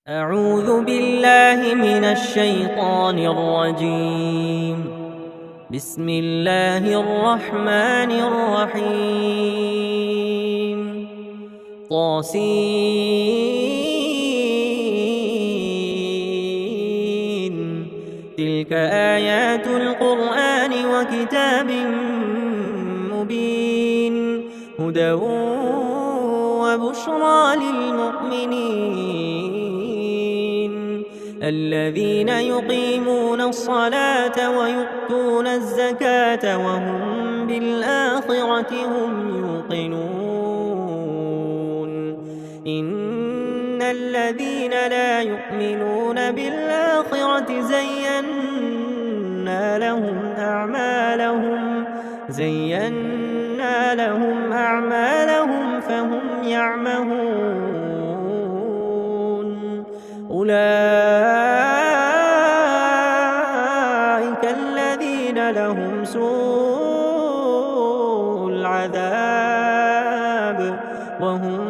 أعوذ بالله من الشيطان الرجيم. بسم الله الرحمن الرحيم. طاسين. تلك آيات القرآن وكتاب مبين، هدى وبشرى للمؤمنين الذين يقيمون الصلاة ويؤتون الزكاة وهم بالآخرة هم يوقنون. إن الذين لا يؤمنون بالآخرة زينا لهم أعمالهم فهم يعمهون. أولئك الذين لهم سوء العذاب وهم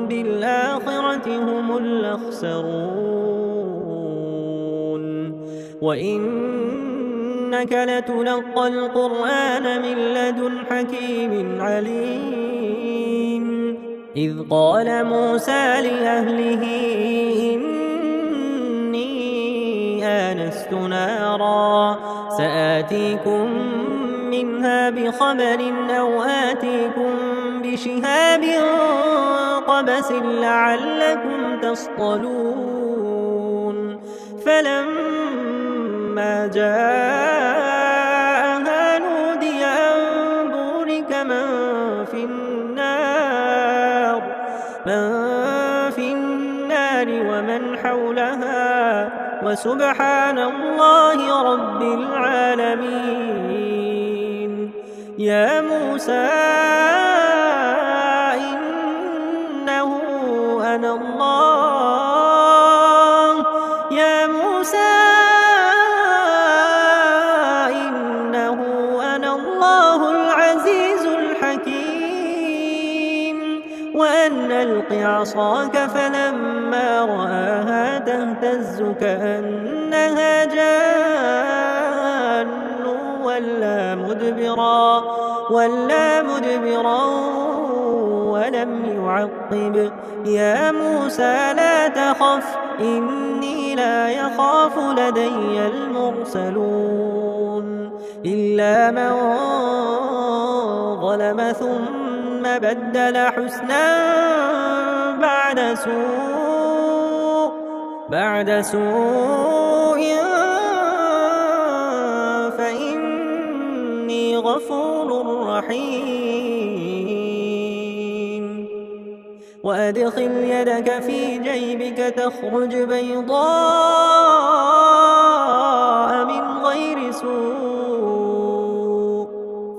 بالآخرة هم الأخسرون. وإنك لتلقى القرآن من لدن حكيم عليم. إذ قال موسى لأهله إني آنست نارا سآتيكم منها بخبر أو آتيكم بشهاب قبس لعلكم تصطلون. فلما جاءها نودي أن بورك من في النار ومن حولها وسبحان الله رب العالمين. يا موسى إنه أنا الله العزيز الحكيم. وأن ألق عصاك فلما رآها تهتز كأنها جان ولا مدبرا ولم يعقب. يا موسى لا تخف إني لا يخاف لدي المرسلون. إلا من ظلم ثم بدل حسنا بعد سوء فإني غفور رحيم. وأدخل يدك في جيبك تخرج بيضاء من غير سوء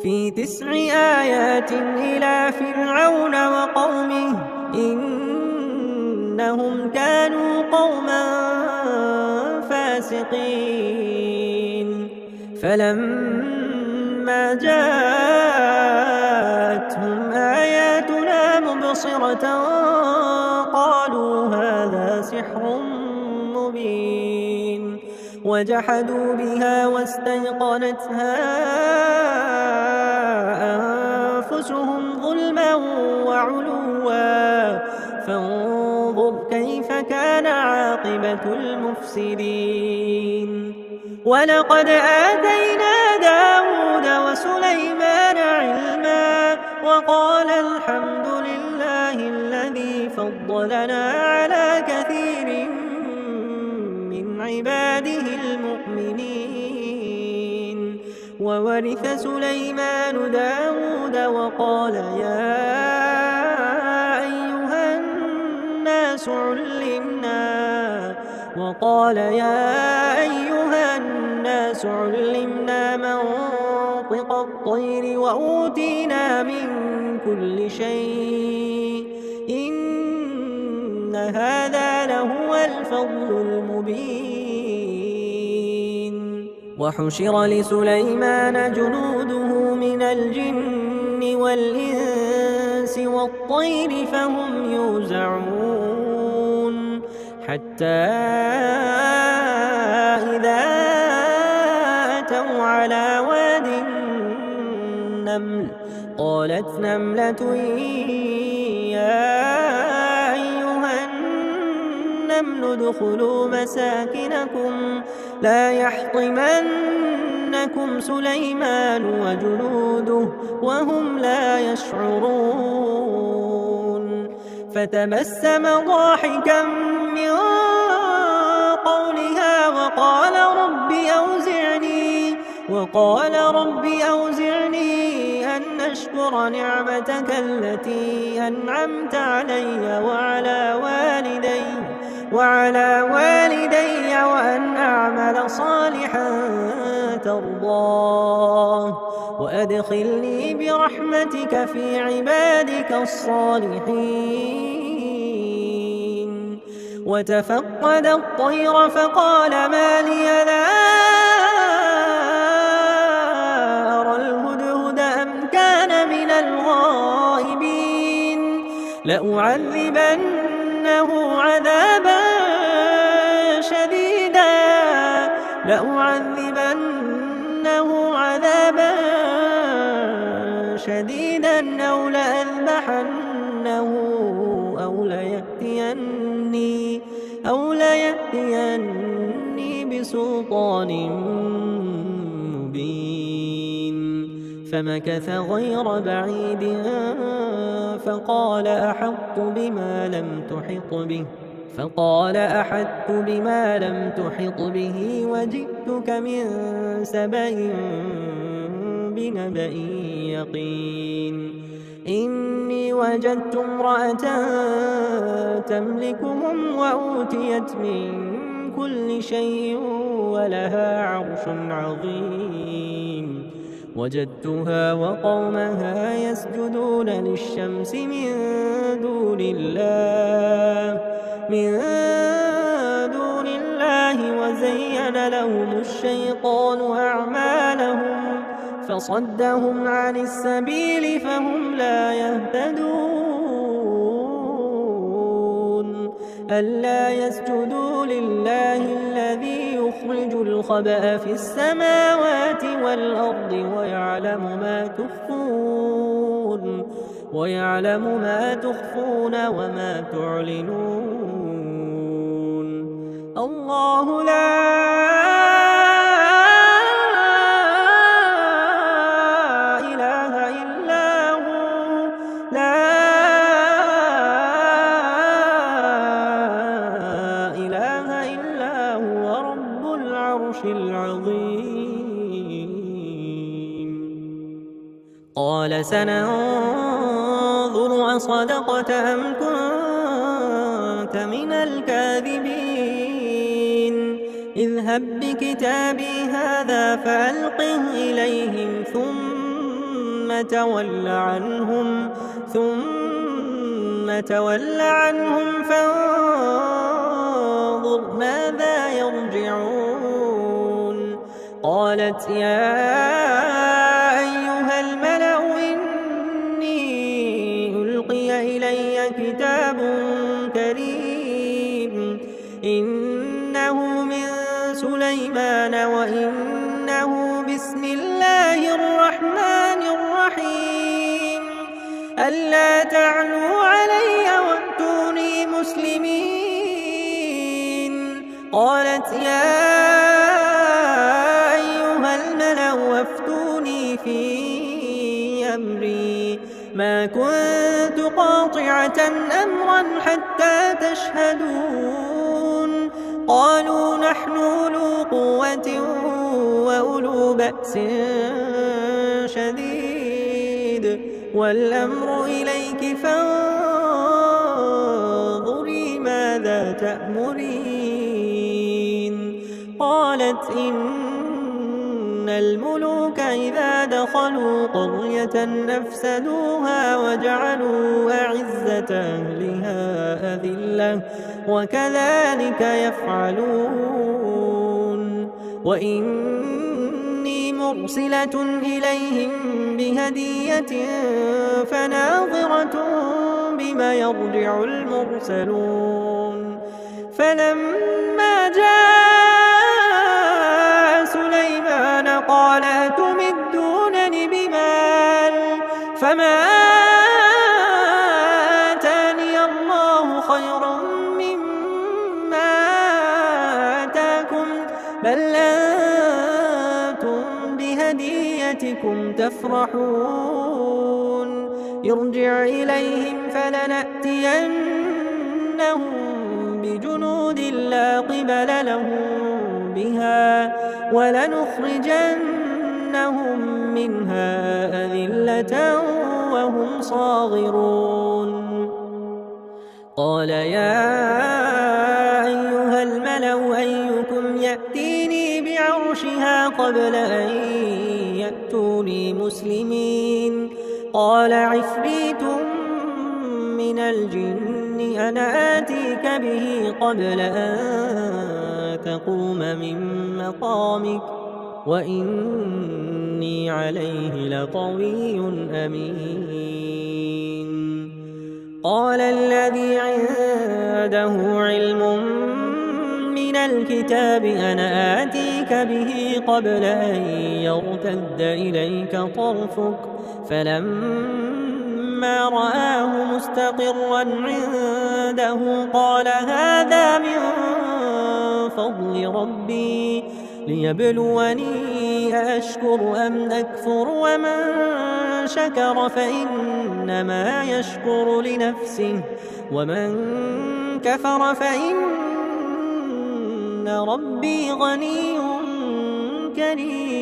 في 9 آيات إلى فرعون وقومه إنهم كانوا قوما فاسقين. فلما جاءتهم آياتنا مبصرة قالوا هذا سحر مبين. وجحدوا بها واستيقنتها أنفسهم ظلما وعلوا فانظر كيف كان عاقبة المفسدين. ولقد آتينا داود وسليمان علما وقال الحمد لله الذي فضلنا على كثير من عباده المؤمنين. وورث سليمان داود وقال يا أيها الناس علمنا منطق الطير وأوتينا من كل شيء إن هذا لهو الفضل المبين. وحشر لسليمان جنوده من الجن والإنس والطير فهم يوزعون حتى إذا أتوا على واد النمل قالت نملة يا أيها النمل ادخلوا مساكنكم لا يحطمنكم سليمان وجنوده وهم لا يشعرون فتبسم ضاحكا من قولها وقال رب أوزعني أن أشكر نعمتك التي أنعمت علي وعلى والدي وأن أعمل صالحا ترضاه وأدخلني برحمتك في عبادك الصالحين. وتفقد الطير فقال ما لي لا أرى الهدهد أم كان من الغائبين لأعذبنه عذابا شديدا أو لأذبحنه أو ليأتيني بسلطان مبين. فمكث غير بعيد فقال أحطت بما لم تحط به وجئتك من سبأ بنبأ يقين. إني وجدت امرأة تملكهم وأوتيت من كل شيء ولها عرش عظيم. وجدتها وقومها يسجدون للشمس من دون الله وزين لهم الشيطان أعمالهم فصدهم عن السبيل فهم لا يهتدون. ألا يسجدوا لله الذي يخرج الخبأ في السماوات والأرض ويعلم ما تخفون وما تعلنون. الله لا إله إلا هو رب العرش العظيم. قال سننظر أصدقت أم كنت من الكاذبين. اذهب بكتابي هذا فألقه إليهم ثم تول عنهم فانظر ماذا يرجعون. قالت يا أيها الملأ إني ألقي إلي كتاب كريم إنه من سليمان وإنه بسم الله الرحمن الرحيم ألا تعلوا علي وأتوني مسلمين. قالت يا أيها الملأ وافتوني في أمري ما كنت قاطعة أمرا حتى تشهدون. قالوا نحن أولو قوة وأولو بأس شديد والأمر إليك فانظري ماذا تأمرين. قالت إن الملوك إذا دخلوا قرية أفسدوها وجعلوا أعزة أهلها أذلة وكذلك يفعلون. وإني مرسلة إليهم بهدية فناظرة بما يرجع المرسلون. فلما جاء سليمان قال أتمدونني بمال فما آتاني الله خير مما آتاكم بل أنتم بهديتكم تفرحون ارجع إليهم فلنأتينهم بجنود لا قبل لهم بها ولنخرجنهم منها أذلة وهم صاغرون قال يا أيها الملأ أيكم يأتيني بعرشها قبل أن يأتوني مسلمين قال عفريت من الجن أنا آتيك به قبل أن تقوم من مقامك وإني عليه لقوي أمين قال الذي عنده علم من الكتاب أنا آتيك به قبل أن يرتد إليك طرفك فلما رآه مستقرا عنده قال هذا من فضل ربي ليبلوني أشكر أم أكفر ومن شكر فإنما يشكر لنفسه ومن كفر فإن ربي غني كريم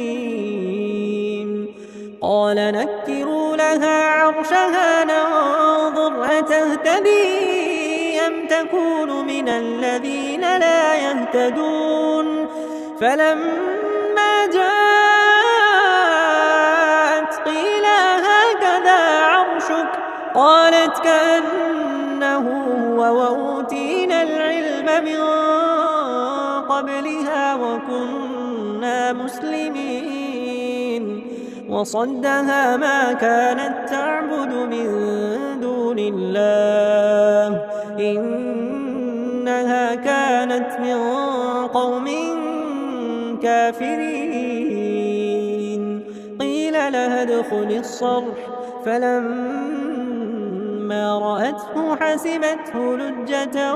قال نكروا لها عرشها ننظر أتهتدي أم تكون من الذين لا يهتدون فلما جاءت قيل هكذا عرشك قالت كأنه هو وأوتينا العلم من قبلها وكنا مسلمين وصدها ما كانت تعبد من دون الله إنها كانت من قوم كافرين قيل لها ادخل الصرح فلما رأته حسبته لجة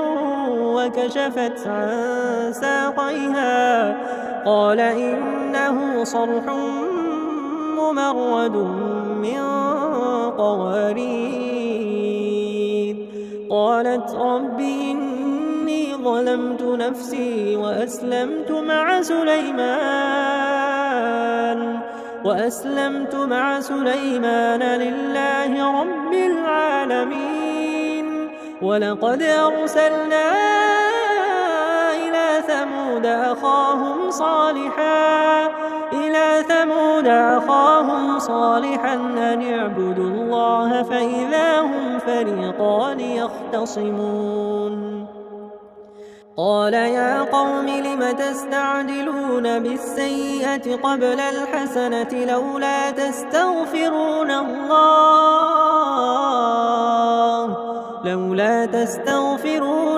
وكشفت عن ساقيها قال إنه صرح ممرد من قوارير قالت رب إني ظلمت نفسي وأسلمت مع سليمان لله رب العالمين ولقد أرسلنا إلى ثمود أخاهم صالحا أن اعبدوا الله فإذا هم فريقان يختصمون قال يا قوم لم تستعجلون بالسيئة قبل الحسنة لولا تستغفرون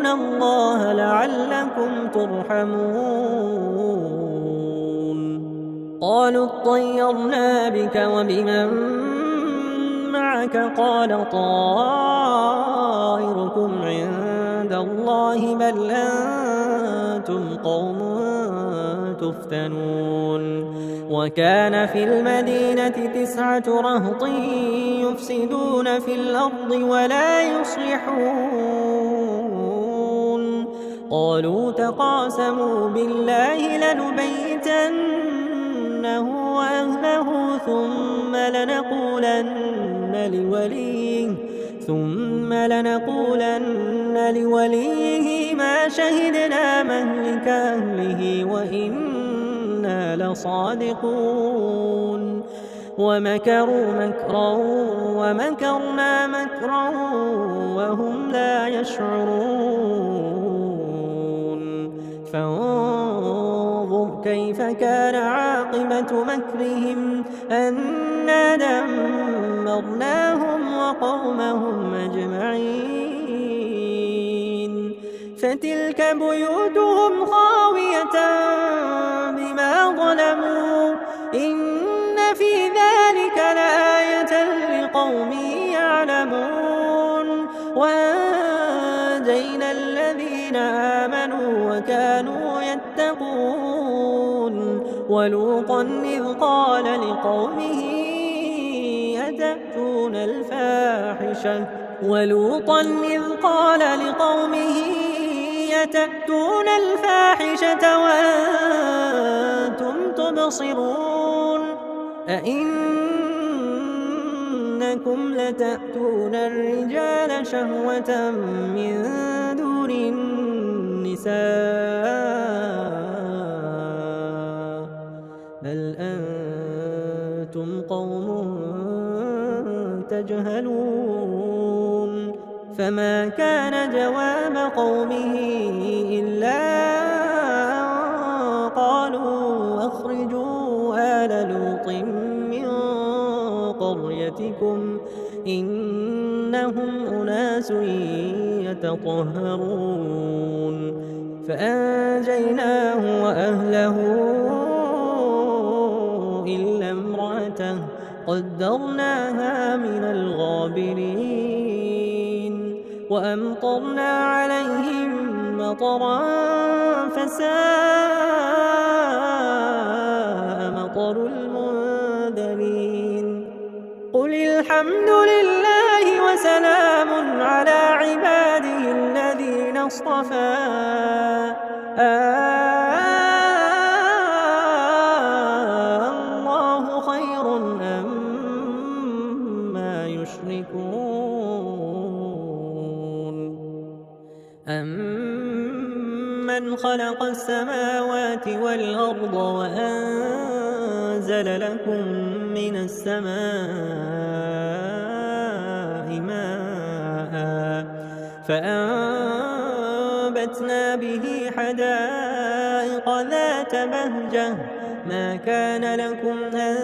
الله لعلكم ترحمون قالوا اطيرنا بك وبمن معك قال طائركم عند الله بل أنتم قوم تفتنون وكان في المدينة 9 رهط يفسدون في الأرض ولا يصلحون قالوا تقاسموا بالله لنبيتنه وأهله ثم لنقولن لوليه ما شهدنا مهلك أهله وإنا لصادقون ومكروا مكرا ومكرنا مكرا وهم لا يشعرون فانظر كيف كان عاقبة مكرهم أنا دمرناهم وقومهم أجمعين فتلك بيوتهم خاوية بما ظلموا إن في ذلك لآية لقوم يعلمون وأنجينا الذين آمنوا وكانوا يتقون ولوطا إذ قال لقومه أتأتون الفاحشة وأنتم تبصرون أئنكم لتأتون الرجال شهوة من دون النساء بل أنتم قوم تجهلون فما كان جواب قومه إلا أن قالوا أخرجوا آل لوط من قريتكم إنهم أناس يتطهرون فأنجيناه وأهله إلا امرأته قدرناها من الغابرين وأمطرنا عليهم مطرا فساء مطر المنذرين قل الحمد لله وسلام على عباده الذين اصطفى الله خير أما يشركون أمن خلق السماوات والأرض وأنزل لكم من السماء ماء فأنبتنا به حدائق ذات بهجة ما كان لكم أن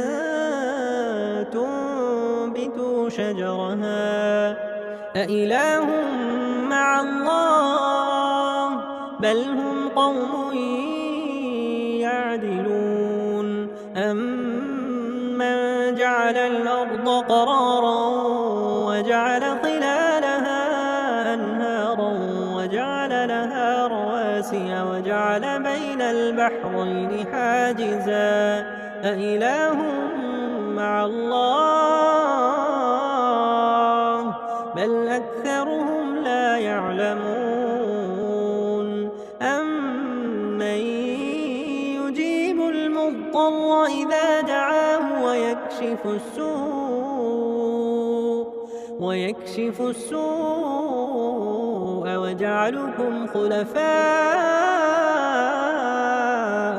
تنبتوا شجرها أإله مع الله بل هم قوم يعدلون أمن جعل الأرض قرارا وجعل خلالها أنهارا وجعل لها رواسي وجعل بين البحرين حاجزا أإله مع الله بل أكثرهم لا يعلمون أمن يجيب المضطر إذا دعاه ويكشف السوء وجعلكم خلفاء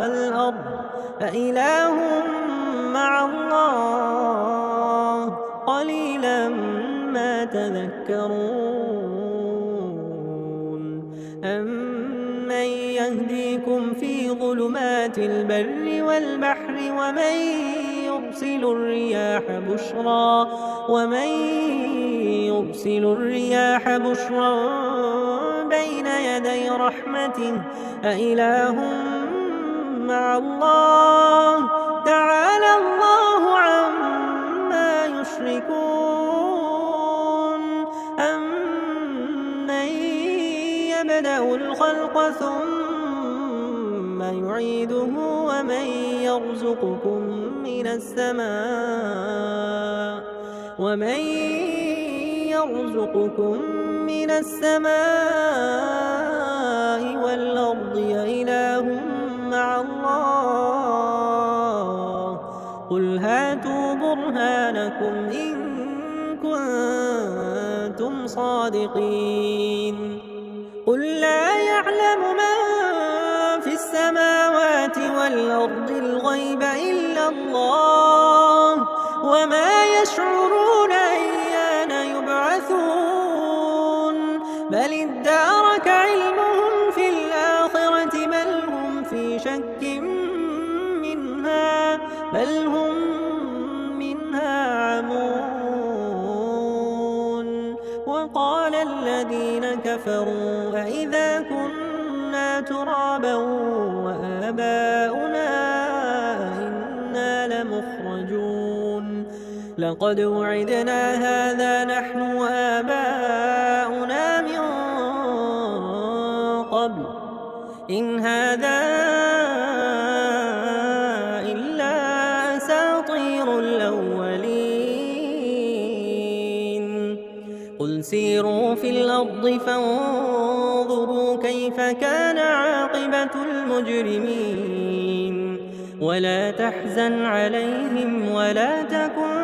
الأرض أإله مع الله قليلا ما تذكرون أمن يهديكم في ظلمات البر والبحر ومن يرسل الرياح بشرا بين يدي رحمته أإله مع الله تعالى الله عما يشركون أمن يبدأ الخلق ثم يعيده ومن يرزقكم من السماء والأرض أإله مع الله قل هاتوا برهانكم إن كنتم صادقين قل لا يعلم من في السماوات والأرض الغيب إلا الله وما يشعرون أيان يبعثون بل ادارك علمهم في الآخرة بل هم في شك منها بل هم منها عمون وقال الذين كفروا أإذا كنا وآباؤنا إنا لمخرجون لقد وعدنا هذا نحن وآباؤنا من قبل إن هذا إلا أساطير الأولين قل سيروا في الأرض فانظروا كيف كان عاقبة المجرمين ولا تحزن عليهم ولا تكن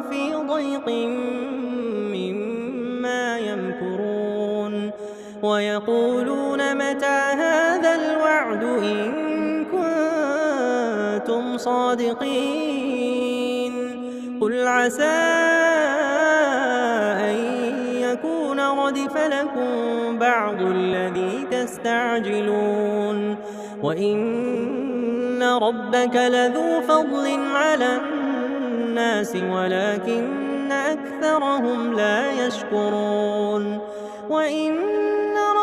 في ضيق مما يمكرون ويقولون متى هذا الوعد إن كنتم صادقين قل عسى أن يكون ردف لكم بعض الذي تستعجلون وإن ربك لذو فضل على الناس ولكن أكثرهم لا يشكرون وإن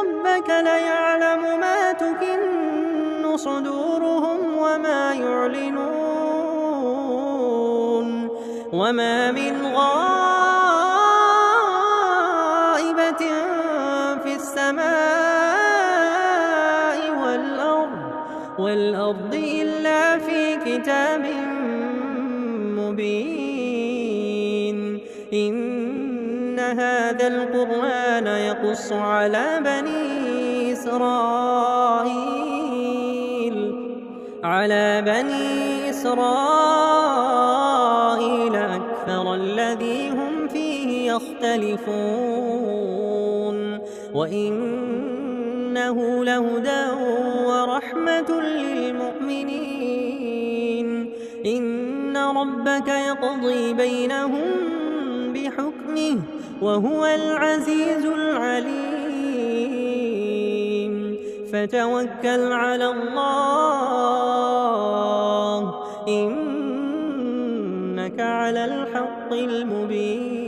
ربك ليعلم ما تكن صدورهم وما يعلنون وما من غائبة في السماء والأرض إلا في كتاب مبين إن هذا القرآن يقص على بني إسرائيل أكثر الذي هم فيه يختلفون وإنه لهدى ورحمة للمؤمنين إن ربك يقضي بينهم بحكمه وهو العزيز العليم فتوكل على الله إنك على الحق المبين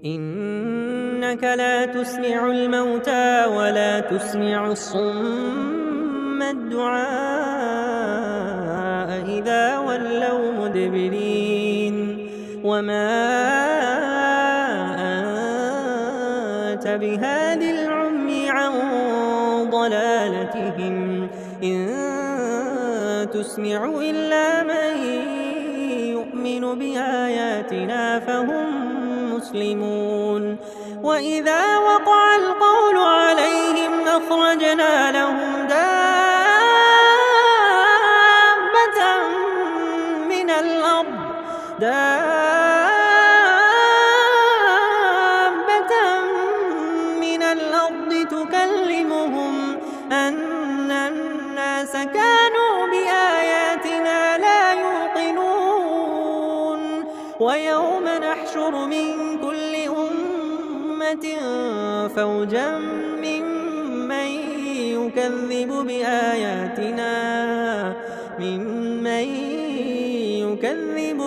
إنك لا تسمع الموتى ولا تسمع الصم الدعاء إذا ولوا مدبرين وما أنت بهاد العمي عن ضلالتهم إن تسمع إلا من يؤمن بآياتنا فهم مسلمون وإذا وقع القول عليهم أخرجنا لهم دابة من الأرض تكلمهم أن الناس كانوا بآياتنا لا يوقنون ويوم نحشر من كل أمة فوجا ممن يكذب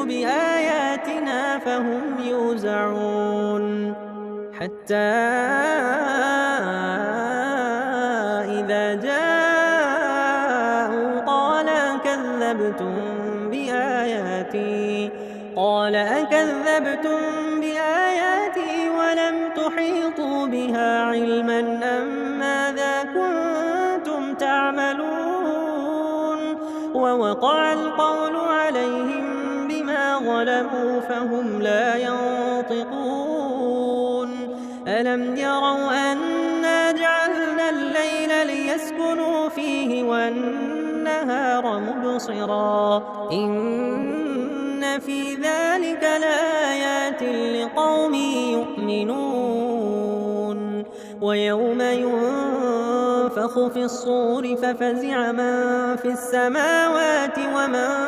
بآياتنا فهم يوزعون حتى إذا جاءوا قال أكذبتم بآياتي ولم تحيطوا بها علما أم ماذا كنتم تعملون ووقع القول عليهم بما ظلموا فهم لا ينطقون ألم يروا أنا جعلنا الليل ليسكنوا فيه والنهار مبصرا إن في ذلك لآيات لقوم يؤمنون ويوم ينفخ في الصور ففزع من في السماوات ومن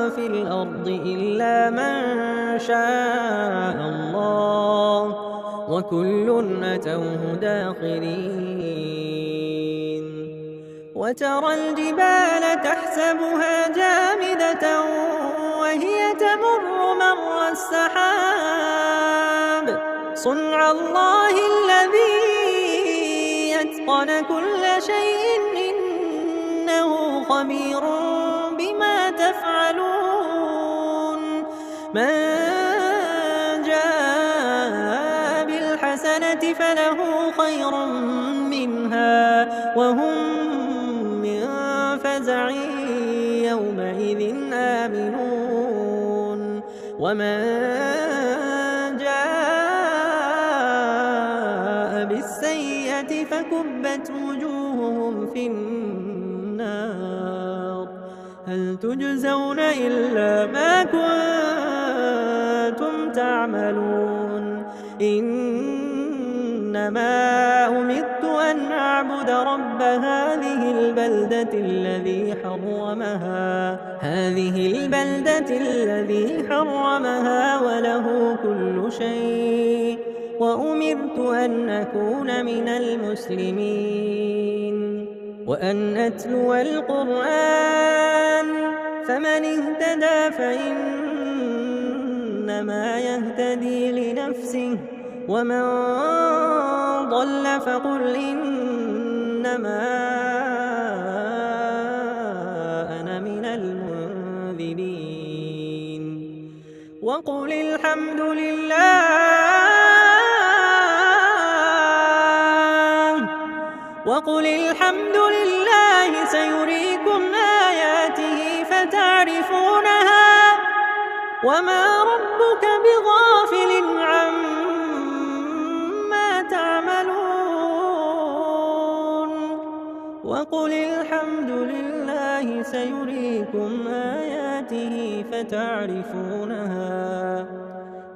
في الأرض إلا من شاء الله وكل أتوه داخرين وترى الجبال تحسبها جامدة وهي تمر مر السحاب صنع الله الذي أتقن كل شيء إنه خبير بما تفعلون من جاء بالحسنة فله خير منها وهم من فزع يومئذ آمنون ومن جاء بالسيئة فكبت وجوههم في النار هل تجزون إلا ما كنتم تعملون إنما أمرت أن أعبد رب هذه البلدة الذي حرمها وله كل شيء وأمرت أن أكون من المسلمين وأن أتلو القرآن فمن اهتدى فإنما يهتدي لنفسه ومن ضل فقل إنما أنا من المنذرين وقل الحمد لله سيريكم آياته فتعرفونها وما ربك بغافل عما تعملون وقل الحمد لله سيريكم آياته فتعرفونها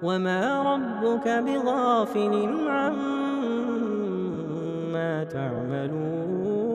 وما ربك بغافل عما تعملون